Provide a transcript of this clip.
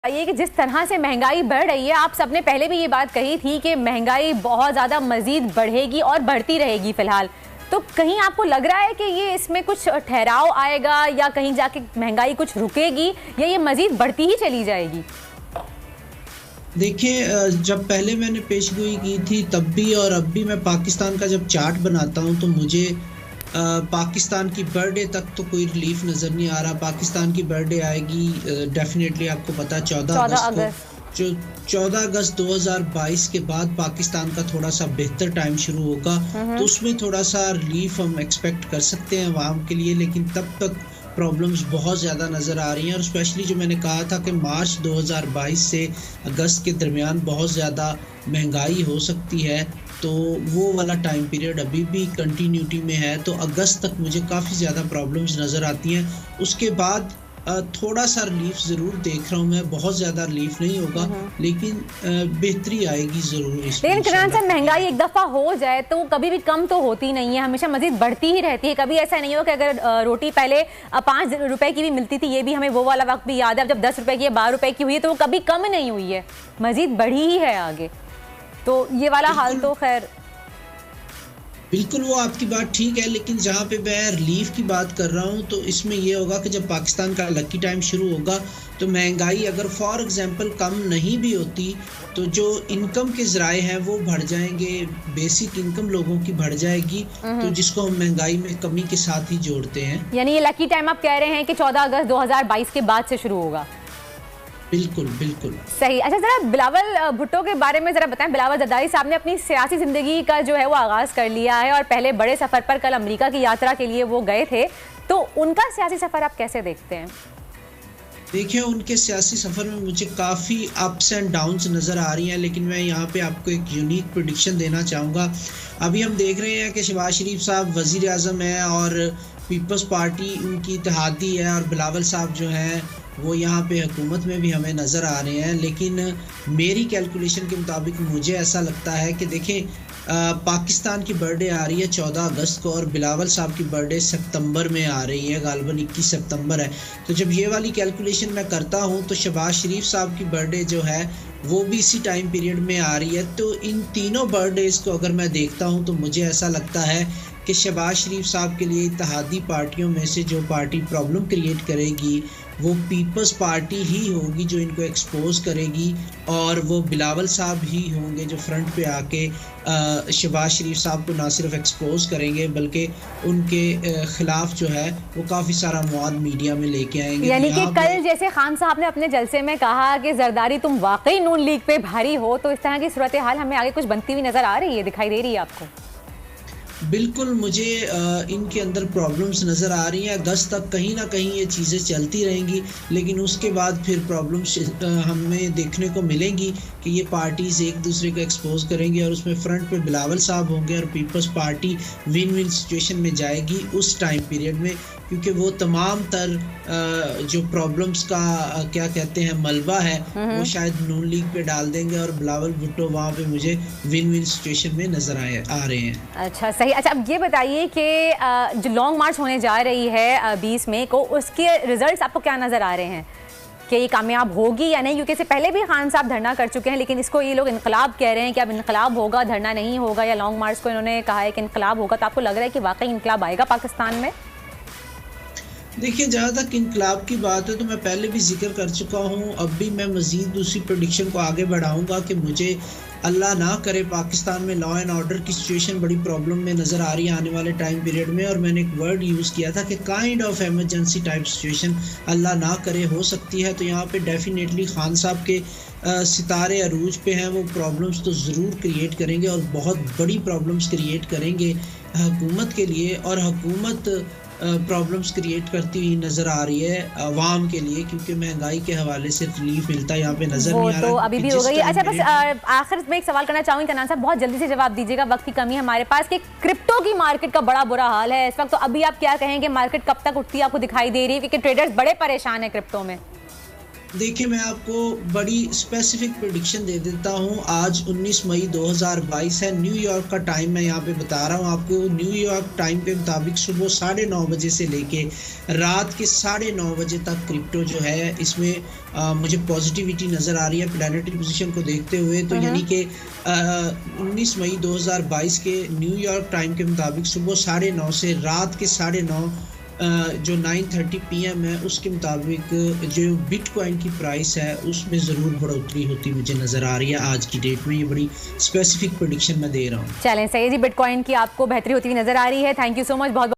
ये कि जिस तरह से महंगाई बढ़ रही है, आप सबने पहले भी ये बात कही थी कि महंगाई बहुत ज़्यादा मज़ीद बढ़ेगी और बढ़ती रहेगी फ़िलहाल। तो कहीं आपको लग रहा है कि ये इसमें कुछ ठहराव आएगा या कहीं जाके महंगाई कुछ रुकेगी या ये मज़ीद बढ़ती ही चली जाएगी? देखिए, जब पहले मैंने पेशगोई की थी तब भी और अब भी मैं पाकिस्तान का जब चार्ट बनाता हूँ तो मुझे पाकिस्तान की बर्थडे तक तो कोई रिलीफ नज़र नहीं आ रहा। पाकिस्तान की बर्थडे आएगी डेफिनेटली, आपको पता है 14 अगस्त को। जो 14 अगस्त 2022 के बाद पाकिस्तान का थोड़ा सा बेहतर टाइम शुरू होगा, तो उसमें थोड़ा सा रिलीफ हम एक्सपेक्ट कर सकते हैं अवाम के लिए। लेकिन तब तक प्रॉब्लम्स बहुत ज़्यादा नज़र आ रही हैं और स्पेशली जो मैंने कहा था कि मार्च 2022 से अगस्त के दरमियान बहुत ज़्यादा महंगाई हो सकती है, तो वो वाला टाइम पीरियड अभी भी कंटिन्यूटी में है। तो अगस्त तक मुझे काफ़ी ज़्यादा प्रॉब्लम्स नज़र आती हैं। उसके बाद थोड़ा सा रिलीफ ज़रूर देख रहा हूँ मैं, बहुत ज़्यादा रिलीफ नहीं होगा लेकिन बेहतरी आएगी ज़रूर। लेकिन किरण साहब, महंगाई एक दफ़ा हो जाए तो कभी भी कम तो होती नहीं है, हमेशा मज़ीद बढ़ती ही रहती है। कभी ऐसा नहीं हो कि अगर रोटी पहले 5 रुपए की भी मिलती थी, ये भी हमें वो वाला वक्त भी याद है, अब जब 10 रुपए की या 12 रुपए की हुई है तो वो कभी कम नहीं हुई है, मज़ीद बढ़ी ही है आगे। तो ये वाला हाल तो खैर बिल्कुल, वो आपकी बात ठीक है, लेकिन जहाँ पे मैं रिलीफ की बात कर रहा हूँ तो इसमें ये होगा कि जब पाकिस्तान का लकी टाइम शुरू होगा तो महंगाई अगर फॉर एग्जांपल कम नहीं भी होती तो जो इनकम के ज़राए हैं वो बढ़ जाएंगे, बेसिक इनकम लोगों की बढ़ जाएगी, तो जिसको हम महंगाई में कमी के साथ ही जोड़ते हैं। यानी ये लकी टाइम आप कह रहे हैं कि 14 अगस्त 2022 के बाद से शुरू होगा? बिल्कुल बिल्कुल सही। अच्छा, जरा बिलावल भुट्टो के बारे में जरा बताएं। बिलावल जरदारी साहब ने अपनी सियासी जिंदगी का जो है वो आगाज कर लिया है और पहले बड़े सफर पर कल अमेरिका की यात्रा के लिए वो गए थे, तो उनका सियासी सफर आप कैसे देखते हैं? देखिए, उनके सियासी सफ़र में मुझे काफ़ी अप्स एंड डाउन्स नज़र आ रही हैं, लेकिन मैं यहाँ पे आपको एक यूनिक प्रेडिक्शन देना चाहूँगा। अभी हम देख रहे हैं कि शहबाज शरीफ साहब वज़ीर आज़म हैं और पीपल्स पार्टी उनकी इत्तेहादी है और बिलावल साहब जो हैं वो यहाँ पे हुकूमत में भी हमें नज़र आ रहे हैं। लेकिन मेरी कैलकुलेशन के मुताबिक मुझे ऐसा लगता है कि देखें, पाकिस्तान की बर्थडे आ रही है 14 अगस्त को और बिलावल साहब की बर्थडे सितंबर में आ रही है, गालिबन 21 सितंबर है। तो जब ये वाली कैलकुलेशन मैं करता हूँ तो शहबाज शरीफ साहब की बर्थडे जो है वो भी इसी टाइम पीरियड में आ रही है। तो इन तीनों बर्थडेज़ को अगर मैं देखता हूँ तो मुझे ऐसा लगता है कि शहबाज शरीफ साहब के लिए इत्तेहादी पार्टियों में से जो पार्टी प्रॉब्लम क्रिएट करेगी वो पीपल्स पार्टी ही होगी जो इनको एक्सपोज करेगी, और वो बिलावल साहब ही होंगे जो फ्रंट पे आके शहबाज शरीफ साहब को ना सिर्फ एक्सपोज करेंगे बल्कि उनके खिलाफ जो है वो काफ़ी सारा मवाद मीडिया में लेके आएंगे। यानी कि कल जैसे खान साहब ने अपने जलसे में कहा कि जरदारी तुम वाकई नून लीग पे भारी हो, तो इस तरह की सूरत हाल हमें आगे कुछ बनती हुई नजर आ रही है, दिखाई दे रही है आपको? बिल्कुल, मुझे इनके अंदर प्रॉब्लम्स नज़र आ रही हैं। अगस्त तक कहीं ना कहीं ये चीज़ें चलती रहेंगी, लेकिन उसके बाद फिर प्रॉब्लम्स हमें देखने को मिलेंगी कि ये पार्टीज़ एक दूसरे को एक्सपोज करेंगी और उसमें फ्रंट पे बिलावल साहब होंगे और Peoples Party win win situation में जाएगी उस टाइम पीरियड में, क्योंकि वो तमाम तर जो प्रॉब्लम्स का क्या कहते हैं मलबा है वो शायद नून लीग पे डाल देंगे और बिलावल भुट्टो वहाँ पे मुझे विन विन सिचुएशन में नज़र आ रहे हैं। अच्छा, सही। अच्छा, अब ये बताइए कि जो लॉन्ग मार्च होने जा रही है 20 मई को, उसके रिजल्ट्स आपको क्या नज़र आ रहे हैं कि ये कामयाब होगी या नहीं? क्योंकि इससे पहले भी खान साहब धरना कर चुके हैं, लेकिन इसको ये लोग इनकलाब कह रहे हैं कि अब इनकलाब होगा, धरना नहीं होगा, या लॉन्ग मार्च को इन्होंने कहा है कि इनकलाब होगा। तो आपको लग रहा है कि वाकई इनकलाब आएगा पाकिस्तान में? देखिए, जहाँ तक इनकलाब की बात है तो मैं पहले भी जिक्र कर चुका हूँ, अब भी मैं मज़ीद उसी प्रेडिक्शन को आगे बढ़ाऊँगा कि मुझे अल्लाह ना करे पाकिस्तान में लॉ एंड ऑर्डर की सिचुएशन बड़ी प्रॉब्लम में नज़र आ रही है आने वाले टाइम पीरियड में। और मैंने एक वर्ड यूज़ किया था कि kind of emergency type situation अल्लाह ना करे हो सकती है। तो यहाँ पे डेफिनेटली खान साहब के सितारे अरूज पे हैं, वो प्रॉब्लम्स तो ज़रूर क्रिएट करेंगे और बहुत बड़ी प्रॉब्लम्स क्रिएट करेंगे हुकूमत के लिए, और हुकूमत प्रॉब्लम्स क्रिएट करती हुई नज़र आ रही है अवाम के लिए, क्योंकि महंगाई के हवाले से रिलीफ मिलता है यहाँ पे नज़र नहीं आ रहा। तो अभी भी हो गई। अच्छा, बस आखिर में एक सवाल करना चाहूँगी कनान साहब, बहुत जल्दी से जवाब दीजिएगा, वक्त की कमी है हमारे पास, कि क्रिप्टो की मार्केट का बड़ा बुरा हाल है इस वक्त। तो अभी आप क्या कहेंगे, मार्केट कब तक उठती है आपको दिखाई दे रही है? क्योंकि ट्रेडर्स बड़े परेशान है क्रिप्टो में। देखिए, मैं आपको बड़ी स्पेसिफिक प्रेडिक्शन दे देता हूँ। आज 19 मई 2022 है, न्यूयॉर्क का टाइम मैं यहाँ पे बता रहा हूँ आपको। न्यूयॉर्क टाइम के मुताबिक सुबह 9:30 बजे से लेके रात के 9:30 बजे तक क्रिप्टो जो है इसमें मुझे पॉजिटिविटी नज़र आ रही है प्लानिटरी पोजीशन को देखते हुए। तो यानी कि 19 मई 2022 के न्यूयॉर्क टाइम के मुताबिक सुबह 9:30 से रात के 9:30 जो 9:30 PM है उसके मुताबिक जो बिटकॉइन की प्राइस है उसमें ज़रूर बढ़ोतरी होती मुझे नज़र आ रही है आज की डेट में। ये बड़ी स्पेसिफिक प्रेडिक्शन मैं दे रहा हूँ। चलें, सही जी, बिटकॉइन की आपको बेहतरी होती हुई नज़र आ रही है। थैंक यू सो मच, बहुत